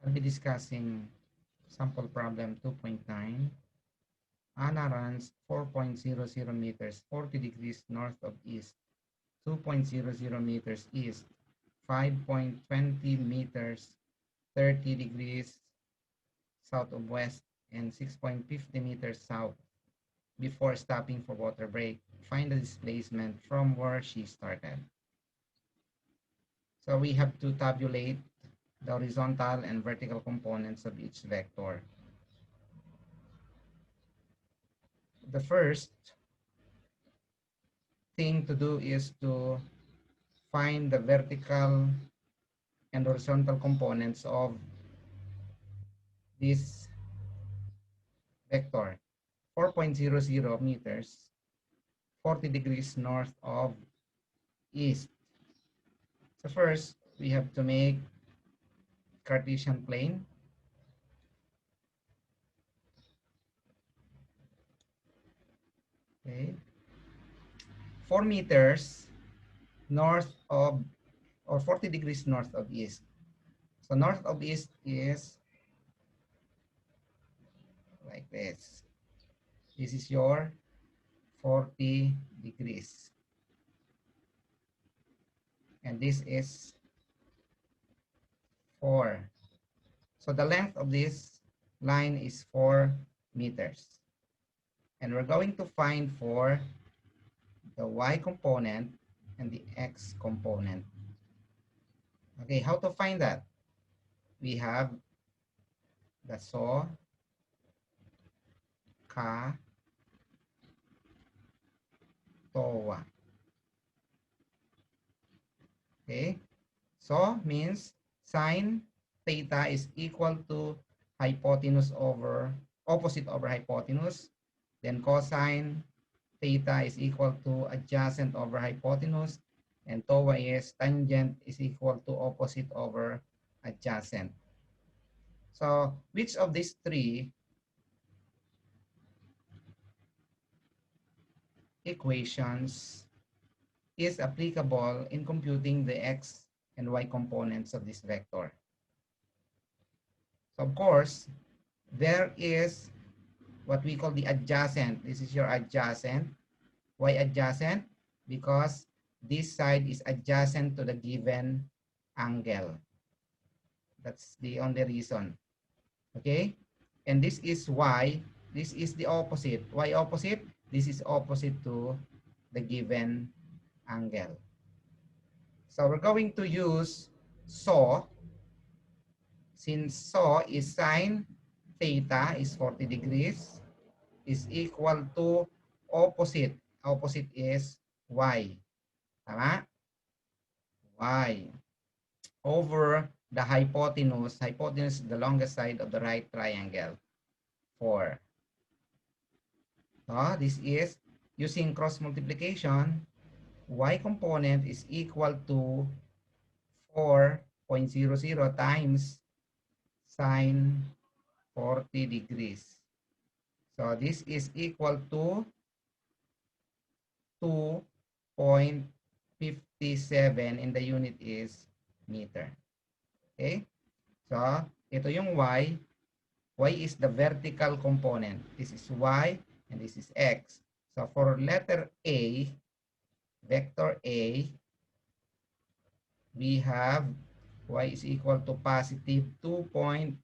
I'll be discussing sample problem 2.9. Anna runs 4.00 meters, 40 degrees north of east, 2.00 meters east, 5.20 meters, 30 degrees south of west, and 6.50 meters south before stopping for water break. Find the displacement from where she started. So we have to tabulate the horizontal and vertical components of each vector. The first thing to do is to find the vertical and horizontal components of this vector. 4.00 meters, 40 degrees north of east. So first, we have to make Cartesian plane. Okay. 4 meters north of, or 40 degrees north of east. So north of east is like this. This is your 40 degrees. And this is 4. So the length of this line is 4 meters. And we're going to find for the y component and the x component. Okay, how to find that? We have the saw, ka, towa. Okay, so means sine theta is equal to hypotenuse over opposite over hypotenuse. Then cosine theta is equal to adjacent over hypotenuse, and TOA is tangent is equal to opposite over adjacent. So which of these three equations is applicable in computing the x and y components of this vector? So of course, there is what we call the adjacent. This is your adjacent. Why adjacent? Because this side is adjacent to the given angle. That's the only reason. Okay? And this is y. This is the opposite. Why opposite? This is opposite to the given angle. So we're going to use saw. Since saw is sine theta is 40 degrees is equal to opposite. Opposite is y. Tama? Y. Over the hypotenuse. Hypotenuse is the longest side of the right triangle. 4. So this is using cross multiplication. Y component is equal to 4.00 times sine 40 degrees. So this is equal to 2.57 and the unit is meter. Okay? So ito yung y. Y is the vertical component. This is y and this is x. So for letter A, vector A, we have y is equal to positive 2.57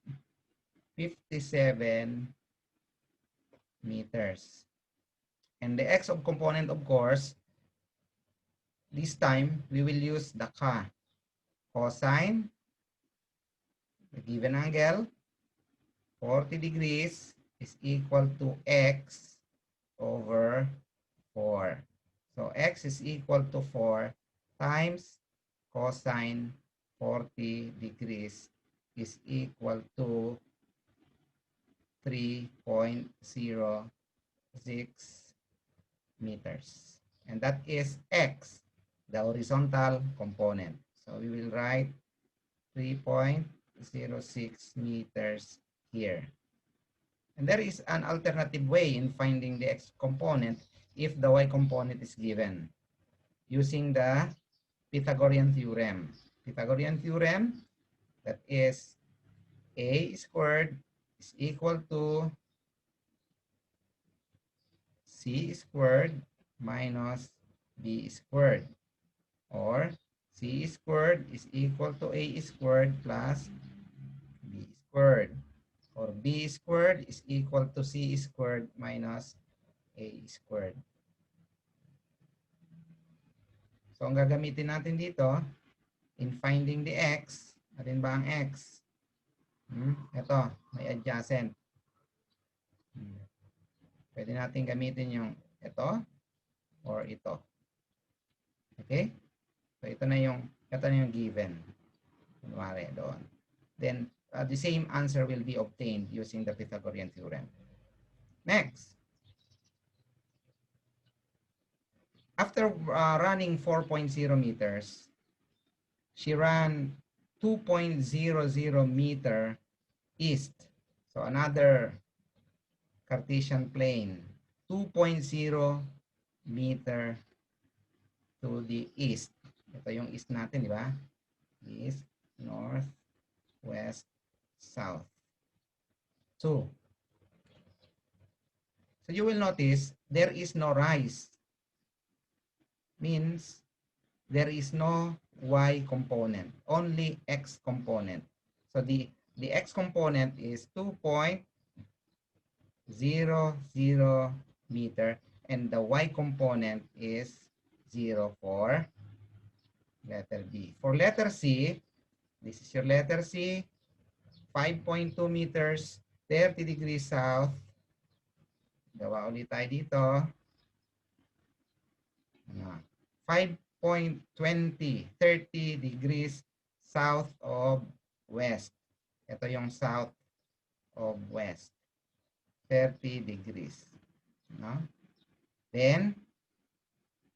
meters. And the x of component, of course, this time we will use the ka. Cosine, the given angle, 40 degrees is equal to x over 4. So x is equal to 4 times cosine 40 degrees is equal to 3.06 meters. And that is x, the horizontal component. So we will write 3.06 meters here. And there is an alternative way in finding the x component if the y component is given using the Pythagorean theorem. Pythagorean theorem, that is A squared is equal to C squared minus B squared, or C squared is equal to A squared plus B squared, or B squared is equal to C squared minus A squared. So, ang gagamitin natin dito, in finding the X, natin ba ang X? Ito, may adjacent. Pwede natin gamitin yung ito or ito. Okay? So, ito na yung given. Kunwari doon. Then, the same answer will be obtained using the Pythagorean theorem. Next. After running 4.0 meters, she ran 2.00 meter east. So, another Cartesian plane, 2.0 meter to the east. Ito yung east natin, di ba? East, north, west, south. 2. So you will notice there is no rise. Means there is no y component, only x component. So the x component is 2.00 meter and the y component is 0 for letter B. For letter C, this is your letter C, 5.2 meters, 30 degrees south. Gawa ulit tayo dito. 5.20, 30 degrees south of west. Ito yung south of west. 30 degrees. No? Then,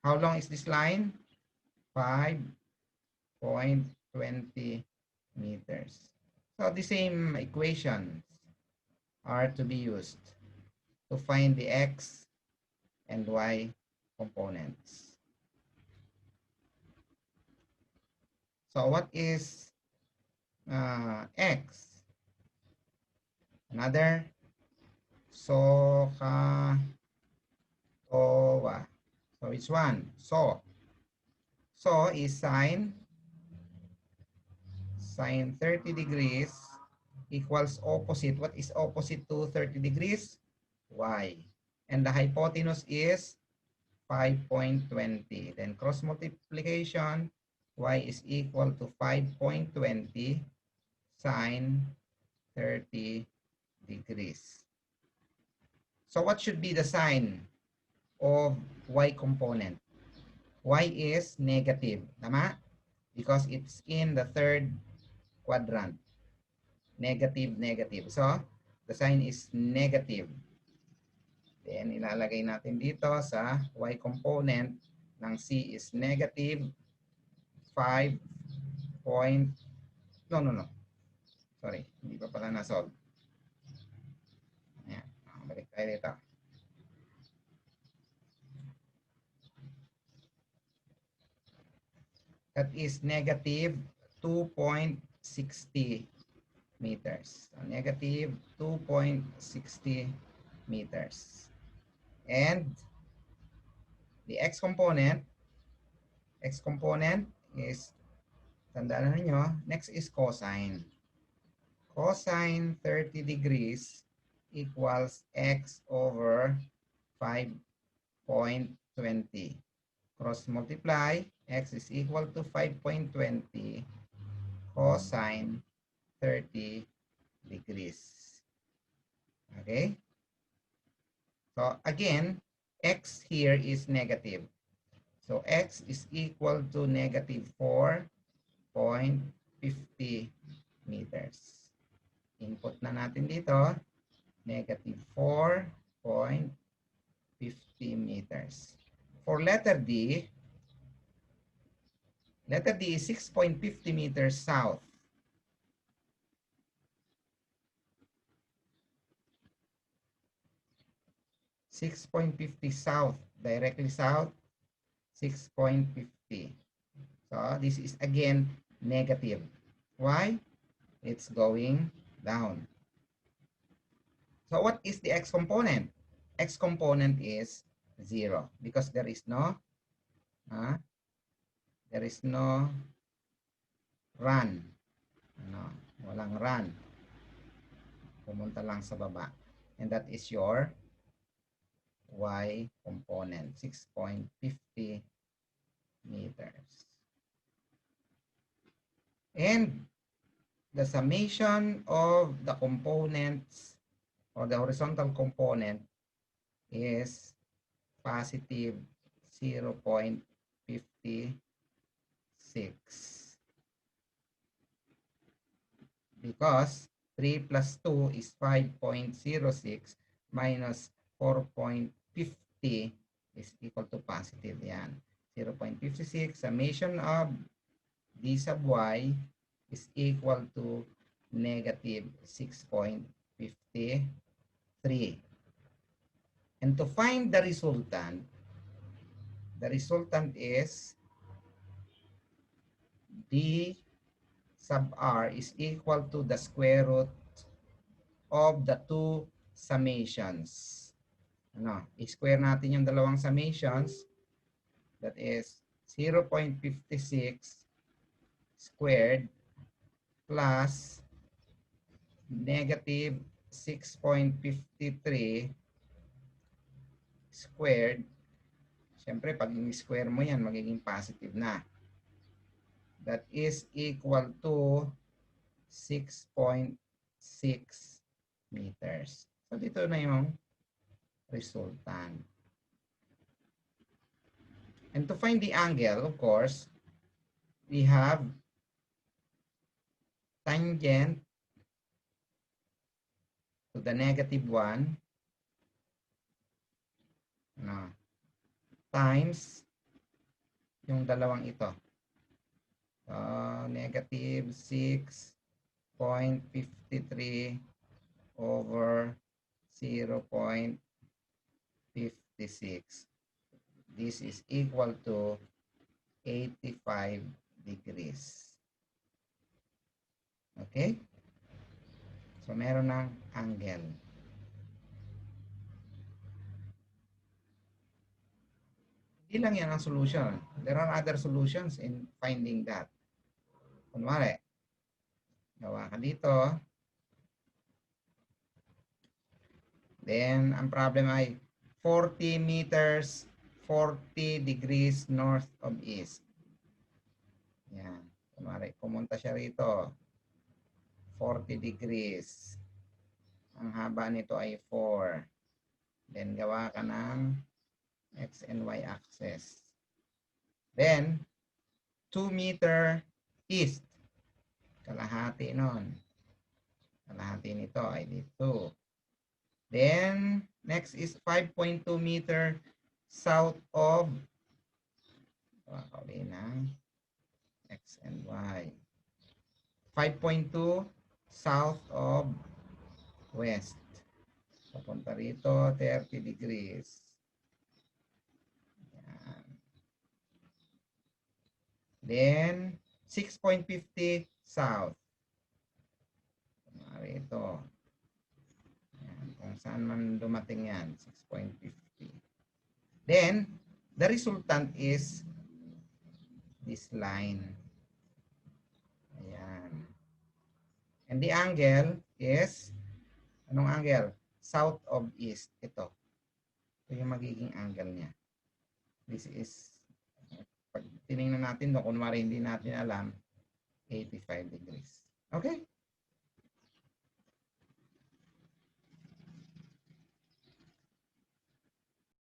how long is this line? 5.20 meters. So the same equations are to be used to find the x and y components. So what is x? Another SOHCAHTOA. So which one? So is sine 30 degrees equals opposite. What is opposite to 30 degrees? Y. And the hypotenuse is 5.20. Then cross multiplication, y is equal to 5.20 sine 30 degrees. So what should be the sign of y component? Y is negative. Tama? Because it's in the third quadrant. Negative, negative. So, the sign is negative. Then, ilalagay natin dito sa y component ng C is negative 5 point... No. Sorry, hindi pa pala na-solve. Ayan, balik tayo dito. That is negative 2.60 meters. So negative 2.60 meters. And the x component is, tandaan ninyo, next is cosine. Cosine 30 degrees equals x over 5.20. Cross multiply, x is equal to 5.20 cosine 30 degrees. Okay? So again, x here is negative. So x is equal to negative 4.50 meters. Input na natin dito, negative 4.50 meters. For letter D is 6.50 meters south. south, directly south, 6.50. So this is again negative. Why? It's going down. So what is the x component? X component is 0 because there is no run. Ano, walang run. Pumunta lang sa baba. And that is your y component, 6.50 meters. And the summation of the components or the horizontal component is positive 0.56 because 3 plus 2 is 5.06 minus 4.50 is equal to positive. Yan. 0.56 summation of d sub y is equal to negative 6.53. And to find the resultant is d sub r is equal to the square root of the two summations. Ano, i-square natin yung dalawang summations. That is 0.56 squared plus negative 6.53 squared. Siyempre, pag i-square mo yan, magiging positive na. That is equal to 6.6 meters. So, dito na yung resultant. And to find the angle, of course, we have tangent to the negative 1 times yung dalawang ito. Negative 6.53 over 0.56. This is equal to 85 degrees. Okay? So, meron ng angle. Hindi lang yan ang solution. There are other solutions in finding that. Kunwari, gawa ka dito. Then, ang problem ay 40 meters, 40 degrees north of east. Yan. Kunwari, pumunta siya rito. 40 degrees. Ang haba nito ay 4. Then, gawa ka ng x and y axis. Then, 2 meter east. Kalahati nun. Kalahati nito ay dito. Then, next is 5.2 meter south of x and y. 5.2 south of west. Papunta rito, 30 degrees. Yan. Then, 6.50 south. Rito. Yan. Kung saan man dumating yan, 6.50. Then, the resultant is this line. Ayan. And the angle is, anong angle? South of east. Ito. Ito yung magiging angle niya. This is, pag tinignan natin doon, kunwari hindi natin alam, 85 degrees. Okay?